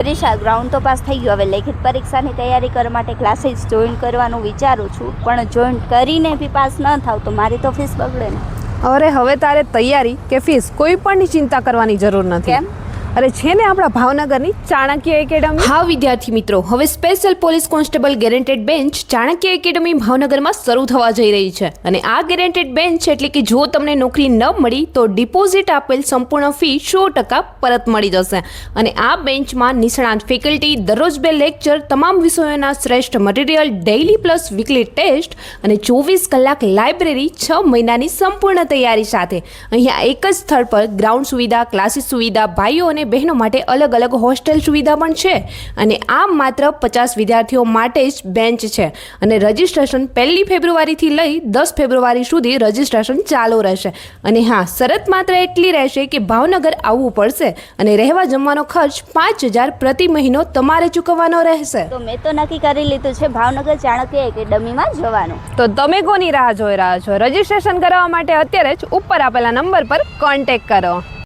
રિશા ground તો pass થઈ ગયો, હવે લેખિત પરીક્ષાની તૈયારી કરવા માટે ક્લાસીસ જોઈન કરવાનું વિચારું છું, પણ જોઈન કરીને બી પાસ ન થાવ તો મારી તો ફીસ બગડે ને. અરે હવે તારે તૈયારી કે ફીસ કોઈ પણની ચિંતા કરવાની જરૂર નથી. કેમ? અરે છે ને આપણા ભાવનગરની ચાણક્ય એકેડમી. હા વિદ્યાર્થી મિત્રો, હવે special police constable guaranteed bench Chanakya academy ભાવનગરમાં શરૂ થવા જઈ રહી છે. અને આ ગેરેન્ટેડ બેન્ચ એટલે કે જો તમને નોકરી ન મળી તો ડિપોઝિટ આપેલ સંપૂર્ણ ફી 100% પરત મળી જશે. અને આ બેન્ચમાં નિષ્ણાત ફેકલ્ટી, દરરોજ 2 લેક્ચર, તમામ વિષયોના શ્રેષ્ઠ material, daily plus weekly test અને 24 કલાક લાઇબ્રેરી, 6 મહિનાની સંપૂર્ણ તૈયારી સાથે. અહીંયા એક જ સ્થળ પર ગ્રાઉન્ડ સુવિધા, ક્લાસીસ સુવિધા, ભાઈઓ અને બહેનો માટે અલગ અલગ હોસ્ટેલ સુવિધા પણ છે. અને આ માત્ર 50 વિદ્યાર્થીઓ માટે જ બેન્ચ છે. અને રજિસ્ટ્રેશન 1 ફેબ્રુઆરીથી લઈ 10 ફેબ્રુઆરી સુધી રજિસ્ટ્રેશન ચાલુ રહેશે. અને હા, શરત માત્ર એટલી રહેશે કે ભાવનગર આવવું પડશે અને રહેવા જમવાનો ખર્ચ 5000 પ્રતિ મહિનો તમારે ચૂકવવાનો રહેશે. તો મેં તો નક્કી કરી લીધું છે ભાવનગર ચાણક્ય એકેડમીમાં જવાનું. તો તમે કોની રાહ જોઈ રહ્યા છો? રજીસ્ટ્રેશન કરાવવા માટે અત્યારે જ ઉપર આપેલા નંબર પર કોન્ટેક્ટ કરો.